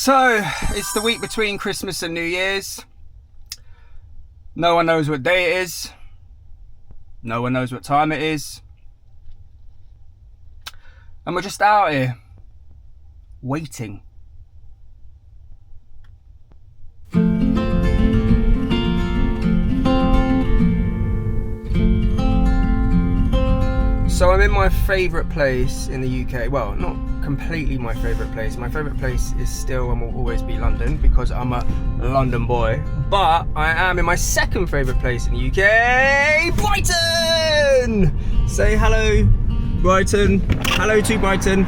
So, it's the week between Christmas and New Year's. No one knows what day it is. No one knows what time it is. And we're just out here, waiting. So I'm in my favourite place in the UK. Well, not completely my favourite place. My favourite place is still and will always be London because I'm a London boy. But I am in my second favourite place in the UK, Brighton! Say hello, Brighton. Hello to Brighton.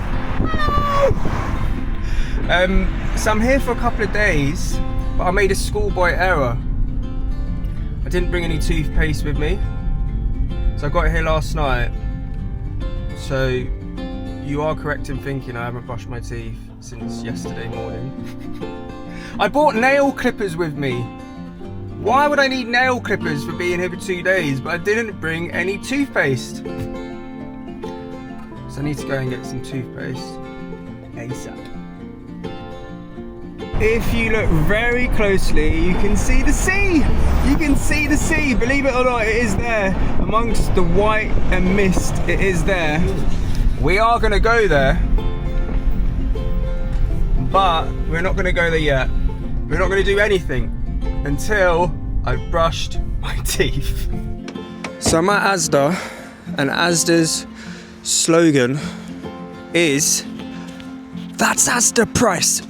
So I'm here for a couple of days, but I made a schoolboy error. I didn't bring any toothpaste with me. So I got here last night. So, you are correct in thinking I haven't brushed my teeth since yesterday morning. I bought nail clippers with me. Why would I need nail clippers for being here for 2 days, but I didn't bring any toothpaste? So I need to go and get some toothpaste ASAP. If you look very closely, you can see the sea. You can see the sea, believe it or not, it is there. Amongst the white and mist, it is there. We are gonna go there, but we're not gonna go there yet. We're not gonna do anything until I've brushed my teeth. So I'm at Asda, and Asda's slogan is, "That's Asda price."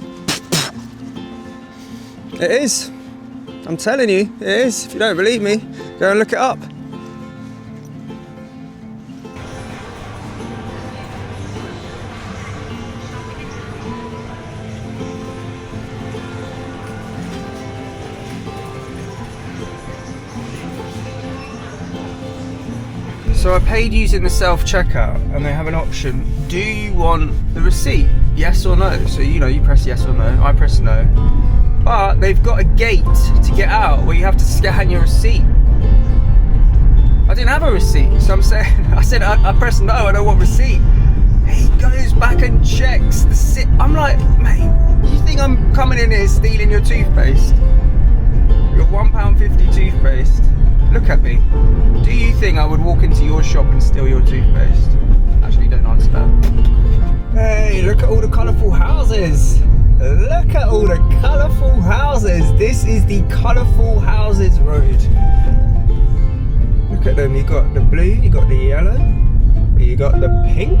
It is. I'm telling you, it is. If you don't believe me, go and look it up. So I paid using the self-checkout and they have an option. Do you want the receipt? Yes or no? So you press yes or no. I press no. But they've got a gate to get out where you have to scan your receipt. I didn't have a receipt, so I said I pressed no, I don't want receipt. He goes back and checks the sit. I'm like, mate, you think I'm coming in here stealing your toothpaste? Your £1.50 toothpaste. Look at me. Do you think I would walk into your shop and steal your toothpaste? Actually, don't answer that. Hey, look at all the colourful houses. Look at all the colourful houses. This is the colourful houses road. Look at them. You got the blue, you got the yellow, you got the pink.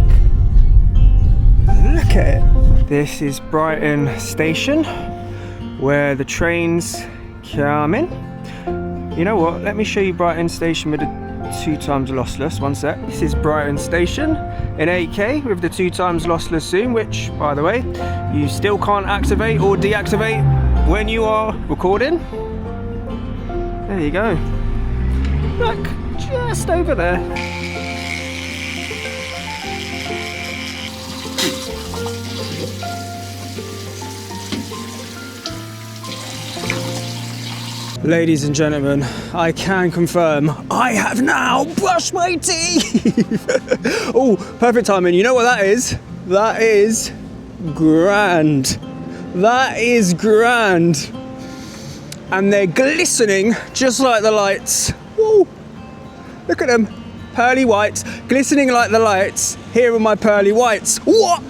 Look at it. This is Brighton Station, where the trains come in. You know what? Let me show you Brighton Station with the 2x lossless. One sec. This is Brighton Station in 8K with the 2x lossless zoom, which, by the way, you still can't activate or deactivate when you are recording. There you go. Look, just over there. Ladies and gentlemen, I can confirm I have now brushed my teeth. Oh, perfect timing. You know what that is? That is grand. That is grand. And they're glistening just like the lights. Woo. Look at them. Pearly whites, glistening like the lights. Here are my pearly whites. What?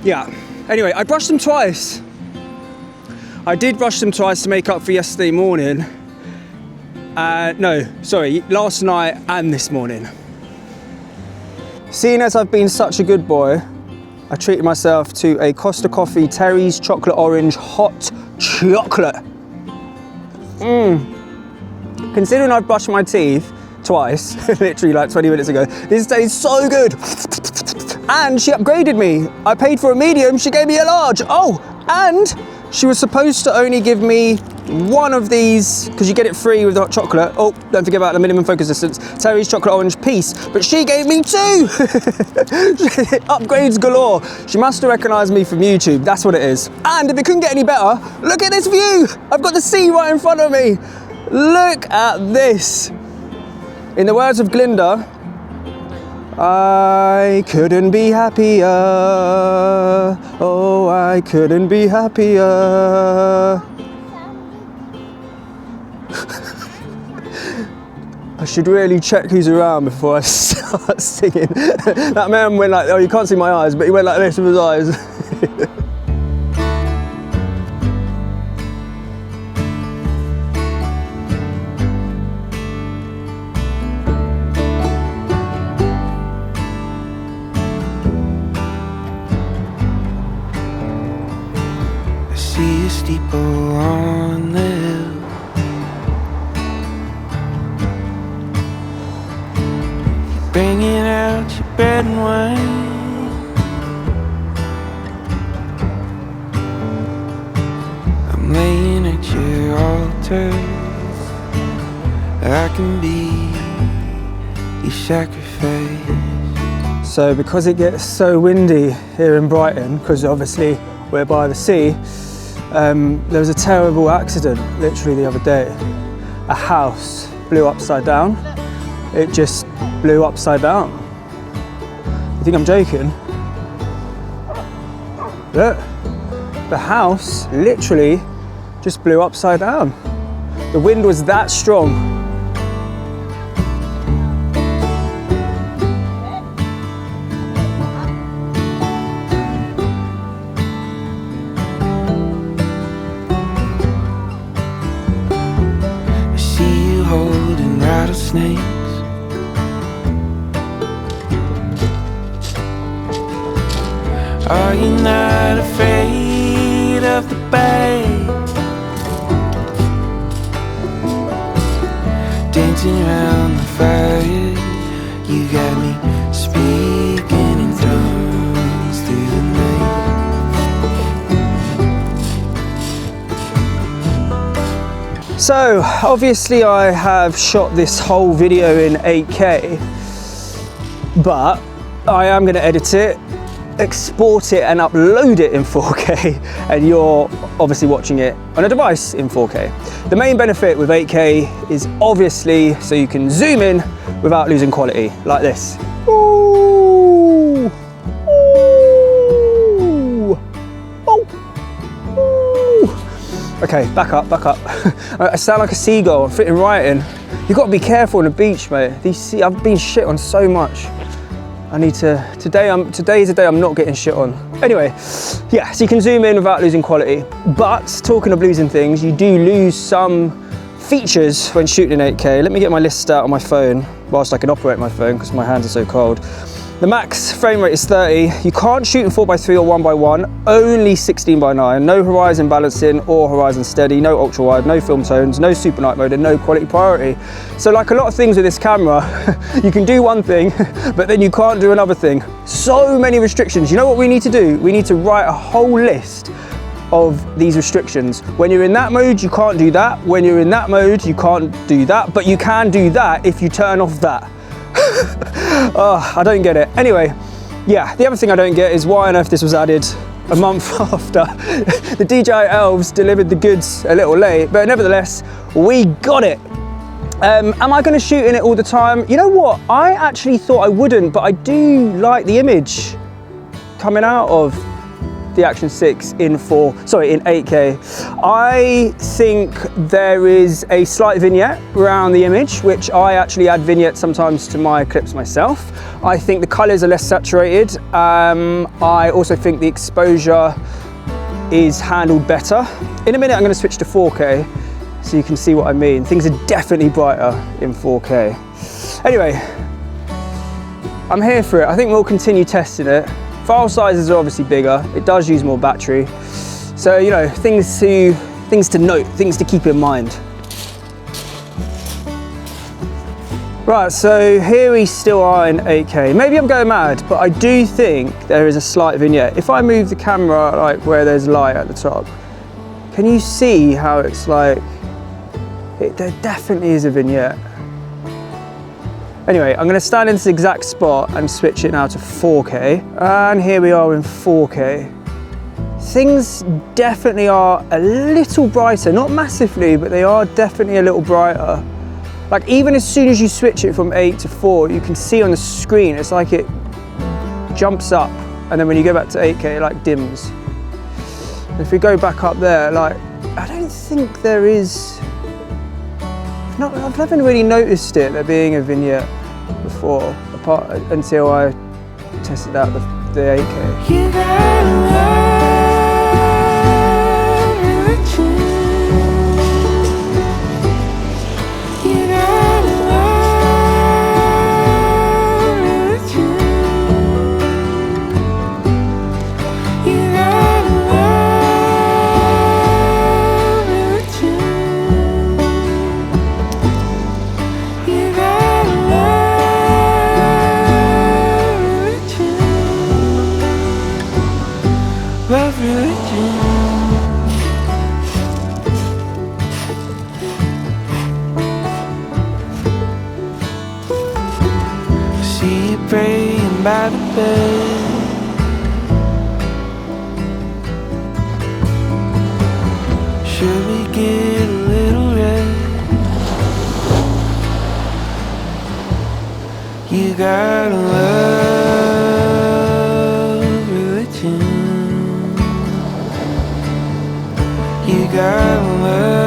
Yeah. Anyway, I brushed them twice. I did brush them twice to make up for yesterday morning. Last night and this morning. Seeing as I've been such a good boy, I treated myself to a Costa Coffee Terry's Chocolate Orange Hot Chocolate. Considering I've brushed my teeth twice, literally like 20 minutes ago, this tastes so good. And she upgraded me. I paid for a medium, she gave me a large. Oh, and she was supposed to only give me one of these, because you get it free with the hot chocolate. Oh, don't forget about the minimum focus distance. Terry's Chocolate Orange piece, but she gave me 2. Upgrades galore. She must have recognised me from YouTube, that's what it is. And if it couldn't get any better, look at this view. I've got the sea right in front of me. Look at this. In the words of Glinda, I couldn't be happier. Oh, Oh, I couldn't be happier. I should really check who's around before I start singing. That man went like, oh, you can't see my eyes, but he went like this with his eyes. I see a steeple on the hill. Bringing out your bread and wine. I'm laying at your altar. I can be your sacrifice. So because it gets so windy here in Brighton, because obviously we're by the sea, there was a terrible accident literally the other day. A house blew upside down. It just blew upside down. You think I'm joking? Look, the house literally just blew upside down. The wind was that strong. I see you holding rattlesnakes. Are you not afraid of the bite? Dancing around the fire, you got me speaking in tongues through the night. So obviously I have shot this whole video in 8K, but I am going to edit it, export it and upload it in 4K, and you're obviously watching it on a device in 4K. The main benefit with 8K is obviously so you can zoom in without losing quality, like this. Ooh. Ooh. Oh. Ooh. Okay, back up. I sound like a seagull, I'm fitting right in. You've got to be careful on the beach, mate. I've been shit on so much. I need to, today is a day I'm not getting shit on. Anyway, yeah, so you can zoom in without losing quality. But talking of losing things, you do lose some features when shooting in 8K. Let me get my list out on my phone whilst I can operate my phone because my hands are so cold. The max frame rate is 30. You can't shoot in 4:3 or 1:1, only 16:9. No horizon balancing or horizon steady, no ultra wide, no film tones, no super night mode, and no quality priority. So like a lot of things with this camera, you can do one thing, but then you can't do another thing. So many restrictions. You know what we need to do? We need to write a whole list of these restrictions. When you're in that mode, you can't do that. When you're in that mode, you can't do that, but you can do that if you turn off that. Oh, I don't get it. Anyway, yeah, the other thing I don't get is why on earth this was added a month after the DJI Elves delivered the goods a little late, but nevertheless, we got it. Am I going to shoot in it all the time? You know what? I actually thought I wouldn't, but I do like the image coming out of the Action 6 in 8K. I think there is a slight vignette around the image, which I actually add vignettes sometimes to my clips myself. I think the colors are less saturated. I also think the exposure is handled better. In a minute, I'm going to switch to 4K so you can see what I mean. Things are definitely brighter in 4K. Anyway, I'm here for it. I think we'll continue testing it. File sizes are obviously bigger. It does use more battery. So, you know, things to note, things to keep in mind. Right, so here we still are in 8K. Maybe I'm going mad, but I do think there is a slight vignette. If I move the camera like where there's light at the top, can you see how it's like, there definitely is a vignette. Anyway, I'm going to stand in this exact spot and switch it now to 4K. And here we are in 4K. Things definitely are a little brighter, not massively, but they are definitely a little brighter. Like even as soon as you switch it from 8 to 4, you can see on the screen, it's like it jumps up. And then when you go back to 8K, it like dims. If we go back up there, like, I don't think there is. I've never really noticed it there being a vignette before, apart until I tested out the 8K. You gotta love religion. You gotta love religion. You gotta love religion. You gotta love religion. See you praying by the bed. Should we get a little rest? You gotta love religion. You gotta love